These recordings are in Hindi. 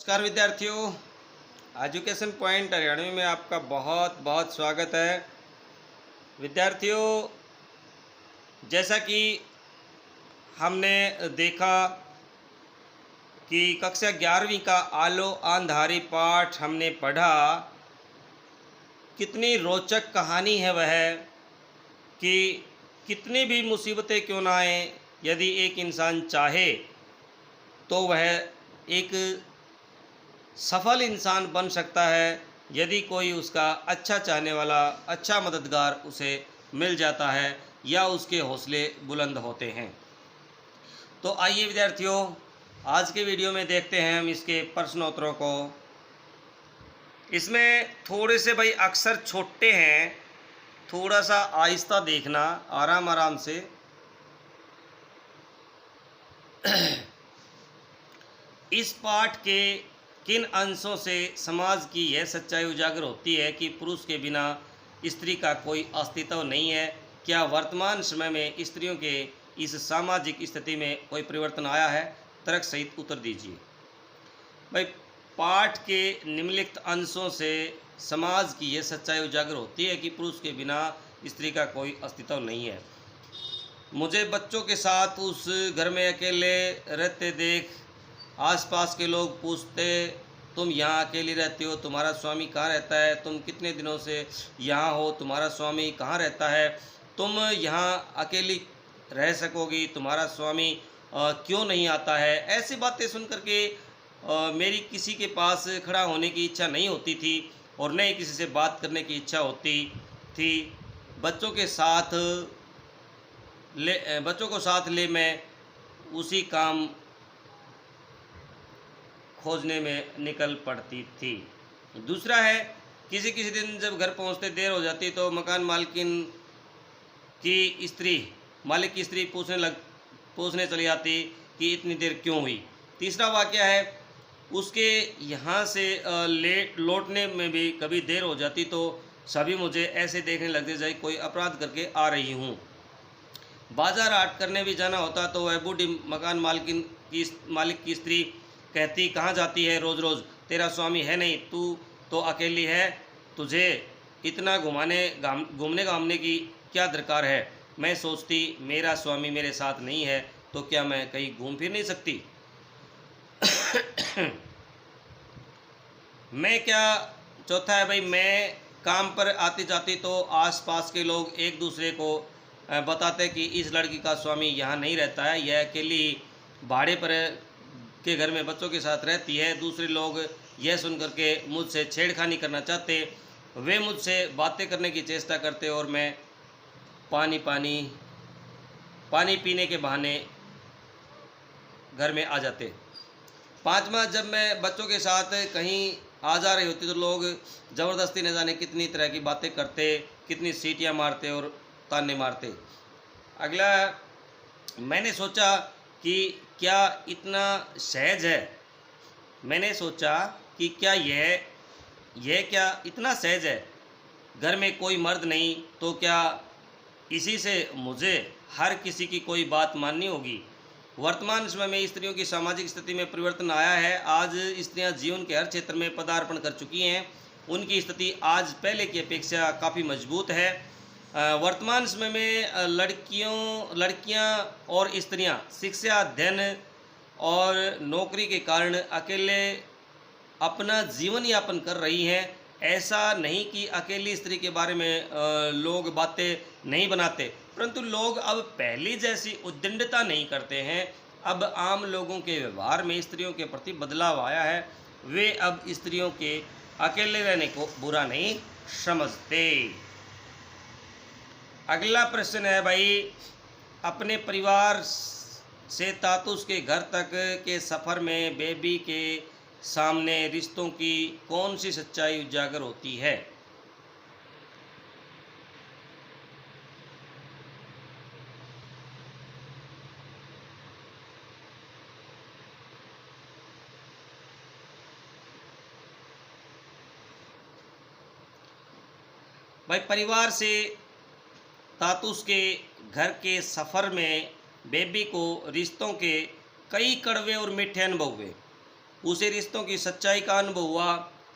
नमस्कार विद्यार्थियों, एजुकेशन पॉइंट हरियाणवी में आपका बहुत बहुत स्वागत है। विद्यार्थियों, जैसा कि हमने देखा कि कक्षा 11वीं का आलो आंधारी पाठ हमने पढ़ा, कितनी रोचक कहानी है वह, कि कितनी भी मुसीबतें क्यों ना आए, यदि एक इंसान चाहे तो वह एक सफल इंसान बन सकता है, यदि कोई उसका अच्छा चाहने वाला, अच्छा मददगार उसे मिल जाता है या उसके हौसले बुलंद होते हैं। तो आइए विद्यार्थियों, आज के वीडियो में देखते हैं हम इसके प्रश्नोत्तरों को। इसमें थोड़े से भाई अक्षर छोटे हैं, थोड़ा सा आहिस्ता देखना, आराम आराम से। इस पाठ के किन अंशों से समाज की यह सच्चाई उजागर होती है कि पुरुष के बिना स्त्री का कोई अस्तित्व नहीं है? क्या वर्तमान समय में स्त्रियों के इस सामाजिक स्थिति में कोई परिवर्तन आया है? तर्क सहित उत्तर दीजिए। भाई, पाठ के निम्नलिखित अंशों से समाज की यह सच्चाई उजागर होती है कि पुरुष के बिना स्त्री का कोई अस्तित्व नहीं है। मुझे बच्चों के साथ उस घर में अकेले रहते देख आसपास के लोग पूछते, तुम यहाँ अकेली रहती हो, तुम्हारा स्वामी कहाँ रहता है? तुम कितने दिनों से यहाँ हो, तुम्हारा स्वामी कहाँ रहता है? तुम यहाँ अकेली रह सकोगी, तुम्हारा स्वामी क्यों नहीं आता है? ऐसी बातें सुन करके मेरी किसी के पास खड़ा होने की इच्छा नहीं होती थी और न ही किसी से बात करने की इच्छा होती थी। बच्चों को साथ ले मैं उसी काम खोजने में निकल पड़ती थी। दूसरा है, किसी किसी दिन जब घर पहुंचते देर हो जाती तो मकान मालिक की स्त्री पूछने चली आती कि इतनी देर क्यों हुई। तीसरा वाक़या है, उसके यहाँ से लौटने में भी कभी देर हो जाती तो सभी मुझे ऐसे देखने लगते जैसे कोई अपराध करके आ रही हूँ। बाजार हाट करने भी जाना होता तो वह बूढ़ी मकान मालिक की स्त्री कहती, कहाँ जाती है रोज़ रोज़? तेरा स्वामी है नहीं, तू तो अकेली है, तुझे इतना घूमने घामने की क्या दरकार है? मैं सोचती, मेरा स्वामी मेरे साथ नहीं है तो क्या मैं कहीं घूम फिर नहीं सकती? चौथा है भाई, मैं काम पर आती जाती तो आसपास के लोग एक दूसरे को बताते कि इस लड़की का स्वामी यहाँ नहीं रहता है, यह अकेली भाड़े पर के घर में बच्चों के साथ रहती है। दूसरे लोग यह सुनकर के मुझसे छेड़खानी करना चाहते, वे मुझसे बातें करने की चेष्टा करते और मैं पानी पीने के बहाने घर में आ जाते। पांचवा, जब मैं बच्चों के साथ कहीं आ जा रही होती तो लोग ज़बरदस्ती न जाने कितनी तरह की बातें करते, कितनी सीटियां मारते और ताने मारते। अगला, मैंने सोचा कि क्या इतना सहज है? मैंने सोचा कि क्या यह क्या इतना सहज है? घर में कोई मर्द नहीं तो क्या इसी से मुझे हर किसी की कोई बात माननी होगी? वर्तमान समय में स्त्रियों की सामाजिक स्थिति में परिवर्तन आया है। आज स्त्रियां जीवन के हर क्षेत्र में पदार्पण कर चुकी हैं। उनकी स्थिति आज पहले की अपेक्षा काफ़ी मजबूत है। वर्तमान समय में लड़कियां और स्त्रियां शिक्षा, अध्ययन और नौकरी के कारण अकेले अपना जीवन यापन कर रही हैं। ऐसा नहीं कि अकेली स्त्री के बारे में लोग बातें नहीं बनाते, परंतु लोग अब पहली जैसी उद्दंडता नहीं करते हैं। अब आम लोगों के व्यवहार में स्त्रियों के प्रति बदलाव आया है। वे अब स्त्रियों के अकेले रहने को बुरा नहीं समझते। अगला प्रश्न है भाई, अपने परिवार से तातुस के घर तक के सफ़र में बेबी के सामने रिश्तों की कौन सी सच्चाई उजागर होती है? भाई, परिवार से तातुस के घर के सफ़र में बेबी को रिश्तों के कई कड़वे और मीठे अनुभव हुए। उसे रिश्तों की सच्चाई का अनुभव हुआ।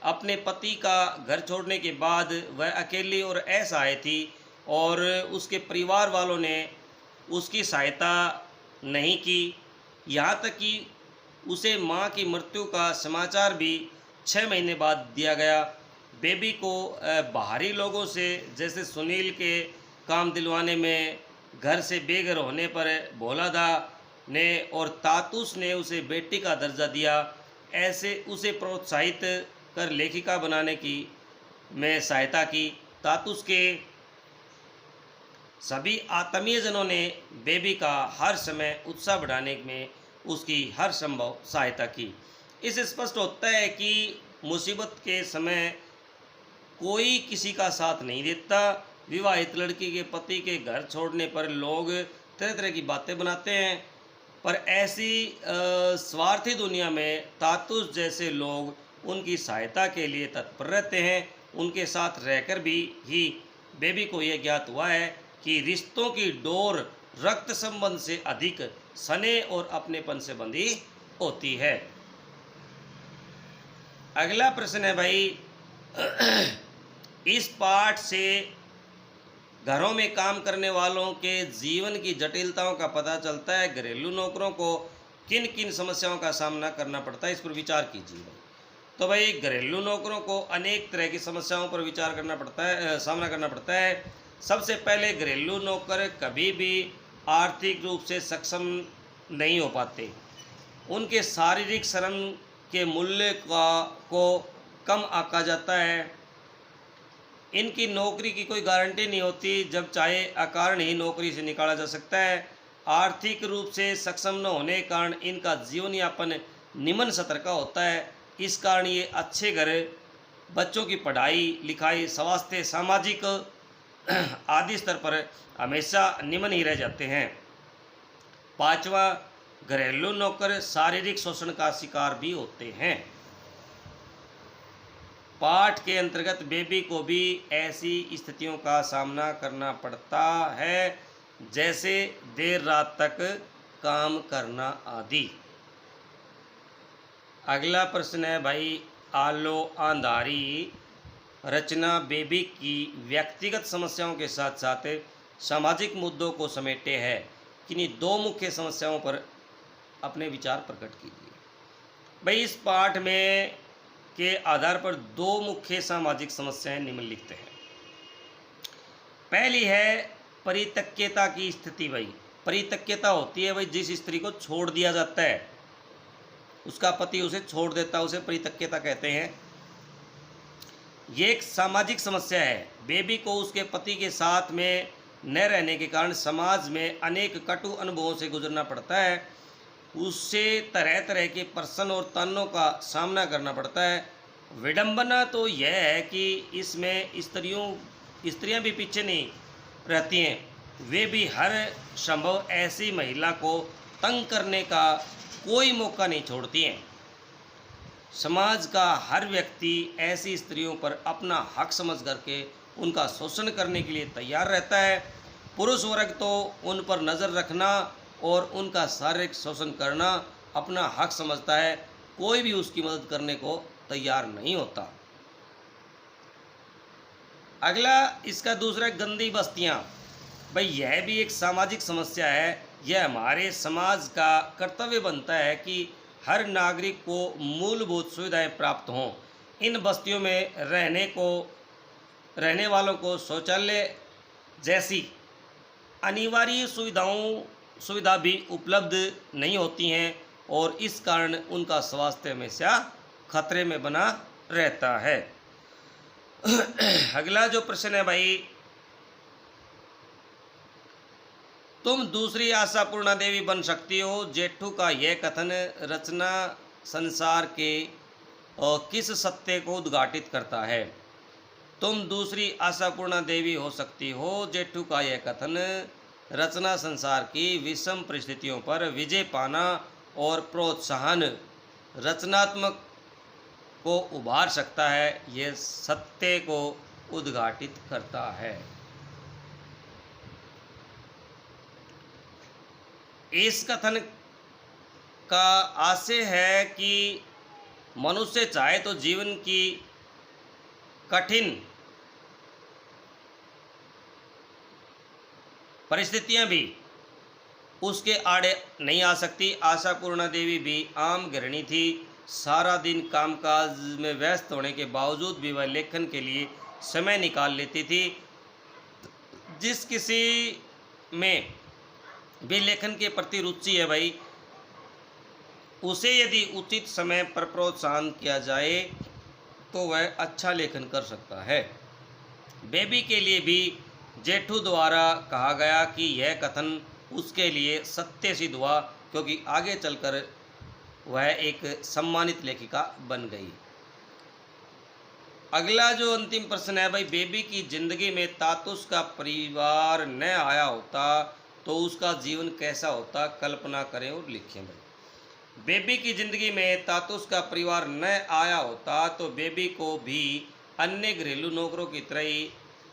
अपने पति का घर छोड़ने के बाद वह अकेली और असहाय थी और उसके परिवार वालों ने उसकी सहायता नहीं की। यहाँ तक कि उसे माँ की मृत्यु का समाचार भी 6 महीने बाद दिया गया। बेबी को बाहरी लोगों से जैसे सुनील के काम दिलवाने में, घर से बेघर होने पर भोलादा ने और तातुस ने उसे बेटी का दर्जा दिया। ऐसे उसे प्रोत्साहित कर लेखिका बनाने की में सहायता की। तातुस के सभी आत्मीयजनों ने बेबी का हर समय उत्साह बढ़ाने में उसकी हर संभव सहायता की। इससे स्पष्ट होता है कि मुसीबत के समय कोई किसी का साथ नहीं देता। विवाहित लड़की के पति के घर छोड़ने पर लोग तरह तरह की बातें बनाते हैं, पर ऐसी स्वार्थी दुनिया में तातुस जैसे लोग उनकी सहायता के लिए तत्पर रहते हैं। उनके साथ रहकर भी ही बेबी को यह ज्ञात हुआ है कि रिश्तों की डोर रक्त संबंध से अधिक स्नेह और अपनेपन से बंधी होती है। अगला प्रश्न है भाई, इस पाठ से घरों में काम करने वालों के जीवन की जटिलताओं का पता चलता है। घरेलू नौकरों को किन किन समस्याओं का सामना करना पड़ता है, इस पर विचार कीजिए। तो भाई घरेलू नौकरों को अनेक तरह की समस्याओं पर विचार करना पड़ता है, सामना करना पड़ता है। सबसे पहले घरेलू नौकर कभी भी आर्थिक रूप से सक्षम नहीं हो पाते। उनके शारीरिक श्रम के मूल्य को कम आंका जाता है। इनकी नौकरी की कोई गारंटी नहीं होती, जब चाहे अकारण ही नौकरी से निकाला जा सकता है। आर्थिक रूप से सक्षम न होने के कारण इनका जीवन यापन निम्न स्तर का होता है। इस कारण ये अच्छे घर, बच्चों की पढ़ाई लिखाई, स्वास्थ्य, सामाजिक आदि स्तर पर हमेशा निम्न ही रह जाते हैं। पांचवा, घरेलू नौकर शारीरिक शोषण का शिकार भी होते हैं। पाठ के अंतर्गत बेबी को भी ऐसी स्थितियों का सामना करना पड़ता है, जैसे देर रात तक काम करना आदि। अगला प्रश्न है भाई, आलो आंधारी रचना बेबी की व्यक्तिगत समस्याओं के साथ साथ सामाजिक मुद्दों को समेटे है। किन्हीं दो मुख्य समस्याओं पर अपने विचार प्रकट कीजिए। भाई इस पाठ में के आधार पर दो मुख्य सामाजिक समस्याएं निम्नलिखित हैं। पहली है परित्यक्यता की स्थिति। भाई परित्यक्यता होती है भाई जिस स्त्री को छोड़ दिया जाता है, उसका पति उसे छोड़ देता है, उसे परित्यक्यता कहते हैं। ये एक सामाजिक समस्या है। बेबी को उसके पति के साथ में न रहने के कारण समाज में अनेक कटु अनुभवों से गुजरना पड़ता है। उससे तरह तरह के प्रश्न और तानों का सामना करना पड़ता है। विडंबना तो यह है कि इसमें स्त्रियां भी पीछे नहीं रहती हैं। वे भी हर संभव ऐसी महिला को तंग करने का कोई मौका नहीं छोड़ती हैं। समाज का हर व्यक्ति ऐसी स्त्रियों पर अपना हक समझ करके उनका शोषण करने के लिए तैयार रहता है। पुरुष वर्ग तो उन पर नज़र रखना और उनका शारीरिक शोषण करना अपना हक समझता है। कोई भी उसकी मदद करने को तैयार नहीं होता। अगला इसका दूसरा, गंदी बस्तियां। भाई यह भी एक सामाजिक समस्या है। यह हमारे समाज का कर्तव्य बनता है कि हर नागरिक को मूलभूत सुविधाएं प्राप्त हों। इन बस्तियों में रहने वालों को शौचालय जैसी अनिवार्य सुविधा भी उपलब्ध नहीं होती हैं और इस कारण उनका स्वास्थ्य हमेशा खतरे में बना रहता है। अगला जो प्रश्न है भाई, तुम दूसरी आशापूर्णा देवी बन सकती हो। जेठू का यह कथन रचना संसार के किस सत्य को उद्घाटित करता है? तुम दूसरी आशापूर्णा देवी हो सकती हो। जेठू का यह कथन रचना संसार की विषम परिस्थितियों पर विजय पाना और प्रोत्साहन रचनात्मक को उभार सकता है, यह सत्य को उद्घाटित करता है। इस कथन का आशय है कि मनुष्य चाहे तो जीवन की कठिन परिस्थितियां भी उसके आड़े नहीं आ सकती। आशापूर्णा देवी भी आम गृहिणी थी। सारा दिन कामकाज में व्यस्त होने के बावजूद भी वह लेखन के लिए समय निकाल लेती थी। जिस किसी में भी लेखन के प्रति रुचि है भाई, उसे यदि उचित समय पर प्रोत्साहन किया जाए तो वह अच्छा लेखन कर सकता है। बेबी के लिए भी जेठू द्वारा कहा गया कि यह कथन उसके लिए सत्य सिद्ध हुआ, क्योंकि आगे चलकर वह एक सम्मानित लेखिका बन गई। अगला जो अंतिम प्रश्न है भाई, बेबी की जिंदगी में तातुस का परिवार न आया होता तो उसका जीवन कैसा होता? कल्पना करें और लिखें भाई। बेबी की जिंदगी में तातुस का परिवार न आया होता तो बेबी को भी अन्य घरेलू नौकरों की तरह ही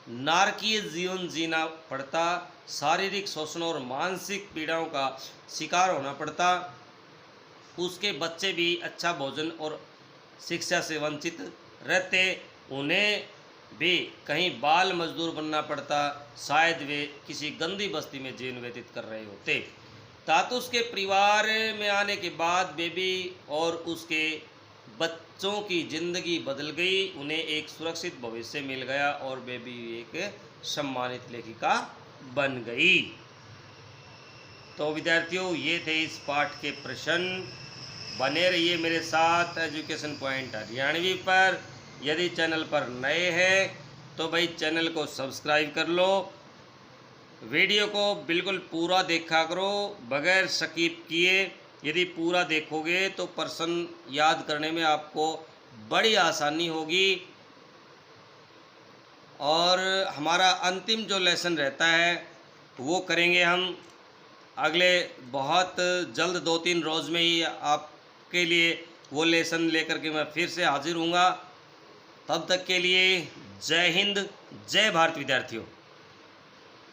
नारकीय जीवन जीना पड़ता। शारीरिक शोषण और मानसिक पीड़ाओं का शिकार होना पड़ता। उसके बच्चे भी अच्छा भोजन और शिक्षा से वंचित रहते। उन्हें भी कहीं बाल मजदूर बनना पड़ता। शायद वे किसी गंदी बस्ती में जीवन व्यतीत कर रहे होते। तातुस के परिवार में आने के बाद बेबी और उसके बच्चों की जिंदगी बदल गई। उन्हें एक सुरक्षित भविष्य मिल गया और बेबी एक सम्मानित लेखिका बन गई। तो विद्यार्थियों, ये थे इस पाठ के प्रश्न। बने रहिए मेरे साथ एजुकेशन पॉइंट हरियाणवी पर। यदि चैनल पर नए हैं तो भाई चैनल को सब्सक्राइब कर लो। वीडियो को बिल्कुल पूरा देखा करो बगैर स्किप किए। यदि पूरा देखोगे तो प्रश्न याद करने में आपको बड़ी आसानी होगी। और हमारा अंतिम जो लेसन रहता है वो करेंगे हम अगले बहुत जल्द 2-3 रोज़ में ही आपके लिए वो लेसन लेकर के मैं फिर से हाजिर हूँगा। तब तक के लिए जय हिंद, जय भारत विद्यार्थियों।